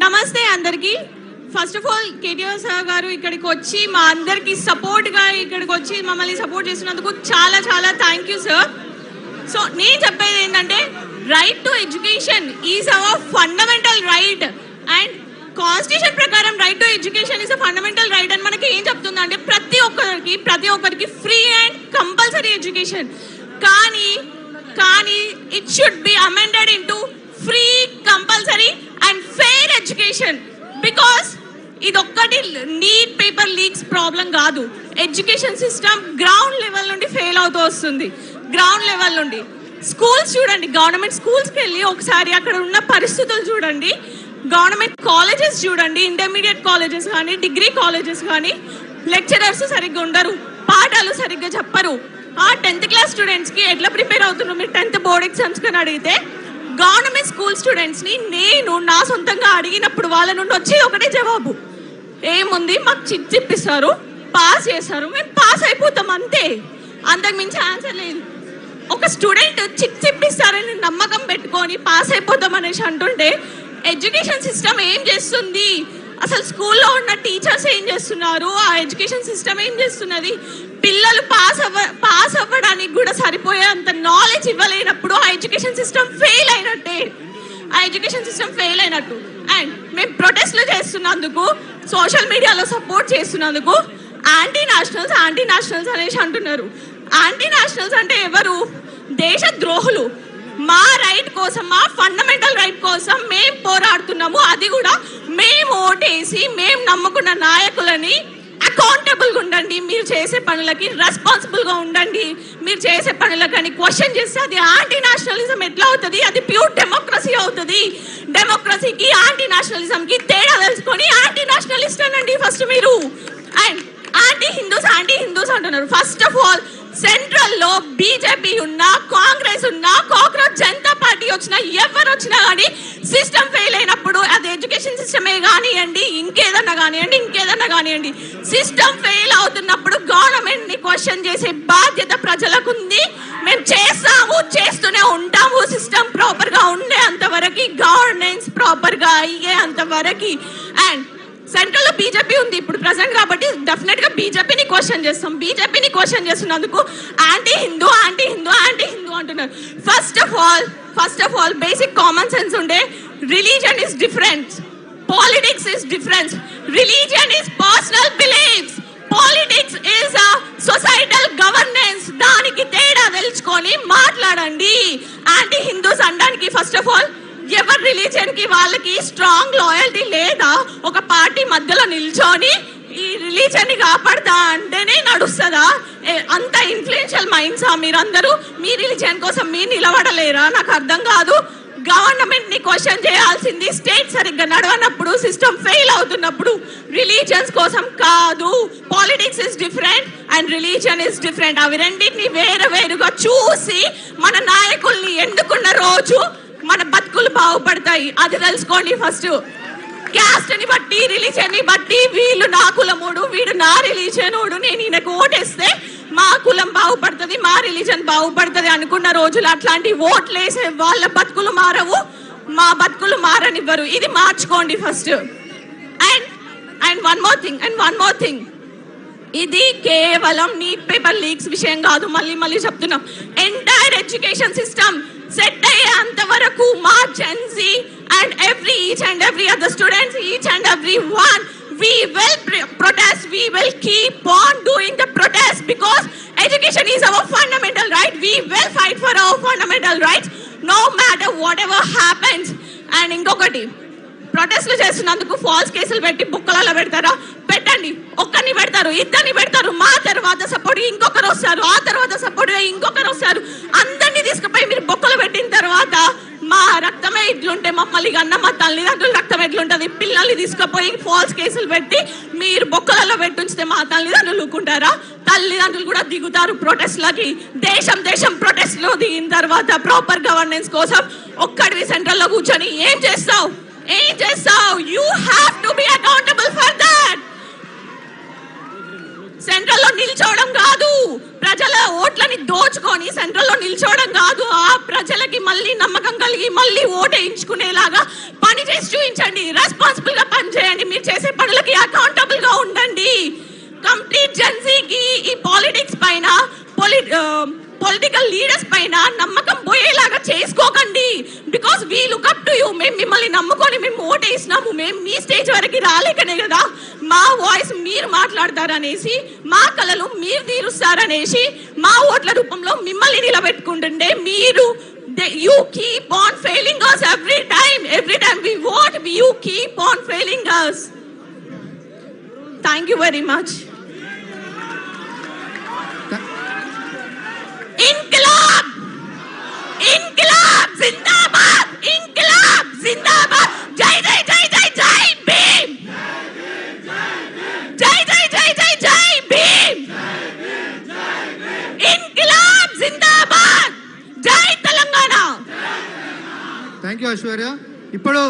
నమస్తే అందరికి. First of all KTR sir గారు ఇక్కడికి వచ్చి మా అందరికి సపోర్ట్ గా ఇక్కడికి వచ్చి మమ్మల్ని సపోర్ట్ చేసినందుకు చాలా చాలా థ్యాంక్ యూ సార్. సో నేను చెప్పేది ఏంటంటే right to education is our fundamental right and constitution ప్రకారం right to education is a fundamental right అని మనకి ఏం చెప్తుందంటే ప్రతి ఒక్కరికి ఫ్రీ అండ్ కంపల్సరీ ఎడ్యుకేషన్. కానీ it should be amended into free compulsory and fair education. Because ఇదొక్కటి NEET paper leaks problem కాదు. ఎడ్యుకేషన్ సిస్టమ్ గ్రౌండ్ లెవెల్ నుండి ఫెయిల్ అవుతూ వస్తుంది. గ్రౌండ్ లెవెల్ నుండి స్కూల్స్ చూడండి, గవర్నమెంట్ స్కూల్స్కి వెళ్ళి ఒకసారి అక్కడ ఉన్న పరిస్థితులు చూడండి. గవర్నమెంట్ కాలేజెస్ చూడండి, ఇంటర్మీడియట్ కాలేజెస్ కానీ డిగ్రీ కాలేజెస్ కానీ లెక్చరర్స్ సరిగ్గా ఉండరు, పాఠాలు సరిగ్గా చెప్పరు. ఆ 10th క్లాస్ స్టూడెంట్స్కి ఎట్లా ప్రిపేర్ అవుతున్నారు మీరు 10th బోర్డ్ ఎగ్జామ్స్ కానీ అడిగితే గవర్నమెంట్ స్కూల్ స్టూడెంట్స్ని నేను నా సొంతంగా అడిగినప్పుడు వాళ్ళ నుండి వచ్చేది ఒకటే జవాబు, ఏముంది మాకు చిట్ ఇప్పిస్తారు, పాస్ చేస్తారు, మేము పాస్ అయిపోతాం అంతే, అంతకు మించి ఆన్సర్ లేదు. ఒక స్టూడెంట్ చిట్ ఇప్పిస్తారని నమ్మకం పెట్టుకొని పాస్ అయిపోతాం అనేసి అంటుంటే ఎడ్యుకేషన్ సిస్టమ్ ఏం చేస్తుంది, అసలు స్కూల్లో ఉన్న టీచర్స్ ఏం చేస్తున్నారు, ఆ ఎడ్యుకేషన్ సిస్టమ్ ఏం చేస్తున్నది? పిల్లలు పాస్ అవ్వడానికి కూడా సరిపోయే అంత నాలెడ్జ్ ఇవ్వలేనప్పుడు ఆ ఎడ్యుకేషన్ సిస్టమ్ ఫెయిల్ అయినట్టే. అండ్ మేము ప్రొటెస్ట్లు చేస్తున్నందుకు, సోషల్ మీడియాలో సపోర్ట్ చేస్తున్నందుకు యాంటీ నేషనల్స్ అనేసి అంటున్నారు. యాంటీ నేషనల్స్ అంటే ఎవరు? దేశ ద్రోహులు. మా రైట్ కోసం, మా ఫండమెంటల్ రైట్ కోసం మేము పోరాడుతున్నాము. అది కూడా మేము ఓటేసి మేము నమ్ముకున్న నాయకులని అకౌంటబుల్గా ఉండండి, మీరు చేసే పనులకి రెస్పాన్సిబుల్గా ఉండండి. మీరు చేసే పనులకని క్వశ్చన్ చేస్తే అది యాంటీ నేషనలిజం ఎట్లా అవుతుంది? అది ప్యూర్ డెమోక్రసీ అవుతుంది. డెమోక్రసీకి యాంటీ నేషనలిజంకి తేడా తెలుసుకొని యాంటీ నేషనలిస్ట్ అనండి ఫస్ట్ మీరు. అండ్ యాంటీ హిందూస్ అంటున్నారు. ఫస్ట్ ఆఫ్ ఆల్ సెంట్రల్లో బీజేపీ ఉన్నా, కాంగ్రెస్ ఉన్నా, కాక్రోచ్ జనతా పార్టీ వచ్చినా, ఎవరు వచ్చినా కానీ సిస్టమ్ ఫెయిల్ అయినప్పుడు అది ఎడ్యుకేషన్ సిస్టమే కానివ్వండి, ఇంకేదన్నా కానివ్వండి, సిస్టమ్ ఫెయిల్ అవుతున్నప్పుడు గవర్నమెంట్ ని క్వశ్చన్ చేసే బాధ్యత ప్రజలకు ఉంది. మేము చేస్తూనే ఉంటాము. సిస్టమ్ ప్రాపర్ గా ఉండే అంతవరకు, గవర్నెన్స్ ప్రాపర్ గా అయ్యే అంతవరకు. అండ్ సెంట్రల్ లో బీజేపీ ఉంది ఇప్పుడు ప్రెసెంట్ కాబట్టి డెఫినెట్ గా బీజేపీని క్వశ్చన్ చేస్తున్నందుకు యాంటీ హిందూ అంటున్నారు. First of all basic common sense ఉండే religion is different, politics is different. Religion is personal beliefs, politics is a societal governance. దానికి తేడా తెలుసుకొని మాట్లాడండి. యాంటీ హిందూస్ అనడానికి ఫస్ట్ ఆఫ్ ఆల్ ఎవరి రిలీజన్ కి వాళ్ళకి స్ట్రాంగ్ లాయల్టీ లేదా? ఒక పార్టీ మధ్యలో నిల్చొని ఈ రిలీజన్ ని కాపాడతా అంటేనే నడుస్తుందా? అంత ఇన్ఫ్లుయెన్షియల్ మైండ్సా మీరందరూ? మీ రిలీజన్ కోసం మీరు నిలబడలేరా? నాకు అర్థం కాదు. గవర్నమెంట్ ని క్వశ్చన్ చేయాల్సింది స్టేట్ సరిగ్గా నడవనప్పుడు, సిస్టమ్ ఫెయిల్ అవుతున్నప్పుడు. రిలీజన్స్ కోసం కాదు. Politics is different and religion is different. అవి రెండింటిని వేరుగా చూసి మన నాయకుల్ని ఎన్నుకున్న రోజు మన బతుకులు బాగుపడతాయి. అది తెలుసుకోండి. ఫస్ట్ క్యాస్ట్ ని బట్టి, రిలీజన్ ని బట్టి వీళ్ళు నా కులముడు, వీడు నా రిలీజనోడు, నేను ఈయనకు ఓటేస్తే మా కులం బాగుపడుతుంది, మా రిలీజన్ బాగుపడుతుంది అనుకున్న రోజులు అట్లాంటి ఓట్లు వేసే వాళ్ళ బతుకులు మారవు, మా బతుకులు మారనివ్వరు. ఇది మార్చుకోండి first. And one more thing, ఇది కేవలం నీట్ పేపర్ లీక్స్ విషయం కాదు. మళ్ళీ చెప్తున్నాం, ఎంటైర్ ఎడ్యుకేషన్ సిస్టమ్ సెట్ అయ్యేంత వరకు మా Gen Z and each and every other students, each and every one, we will protest, we will keep on doing the protest because education is our fundamental right. We will fight for our fundamental rights no matter whatever happens. And ingokati ప్రొటెస్ట్లు చేస్తున్నందుకు falls కేసులు పెట్టి బుక్కలలో పెడతారా? పెట్టండి. ఒక్కరిని పెడతారు, ఇద్దరిని పెడతారు, మా తర్వాత సపోర్ట్ ఇంకొకరు వస్తారు, ఆ తర్వాత సపోర్ట్ ఇంకొకరు వస్తారు. అందరినీ తీసుకుపోయి మీరు బొక్కలు పెట్టిన తర్వాత మా రక్తమే ఇట్లుంటే మమ్మల్ని అన్న మా తల్లిదండ్రుల రక్తం ఎట్లుంటది? పిల్లల్ని తీసుకుపోయి ఫాల్స్ కేసులు పెట్టి మీరు బొక్కలలో పెట్టుంచితే మా తల్లిదండ్రులు ఊరుకుంటారా? తల్లిదండ్రులు కూడా దిగుతారు ప్రొటెస్ట్లకి. దేశం ప్రొటెస్ట్లో దిగిన తర్వాత ప్రాపర్ గవర్నెన్స్ కోసం ఒక్కడివి సెంట్రల్లో కూర్చొని ఏం చేస్తావు? You have to be accountable for that. సెంట్రల్లో నిల్చోవడం కాదు, ప్రజల ఓట్లని దోచుకొని సెంట్రల్లో నిల్చోవడం కాదు, ఆ ప్రజలకి మళ్ళీ నమ్మకం కలిగి మళ్ళీ ఓటేయించుకునేలాగా పని చేసి చూపించండి. రెస్పాన్సిబుల్ గా పని చేయండి. మీరు చేసే పనులకి అకౌంటబుల్ గా ఉండండి. కంప్లీట్ జెన్సీకి ఈ పాలిటిక్స్ పైన పొలిటికల్ లీడర్స్ పైన నమ్మకం పోయేలాగా చేసుకోకండి. Because we look up to you. మేము మిమ్మల్ని నమ్ముకొని మేము ఓటేసినాము. మేము మీ స్టేజ్ వరకు రాలేకనే కదా మా వాయిస్ మీరు మాట్లాడతారనేసి, మా కళలు మీరు తీరుస్తారనేసి మా ఓట్ల రూపంలో మిమ్మల్ని నిలబెట్టుకుంటుండే మీరు you keep on failing us every time we vote, you keep on failing us. Thank you very much. Inqilab zindabad, Inqilab zindabad, jai jai jai jai jai bhim, jai jai jai jai jai bhim, Inqilab zindabad, jai Telangana. Thank you Aishwarya. ఇప్పుడు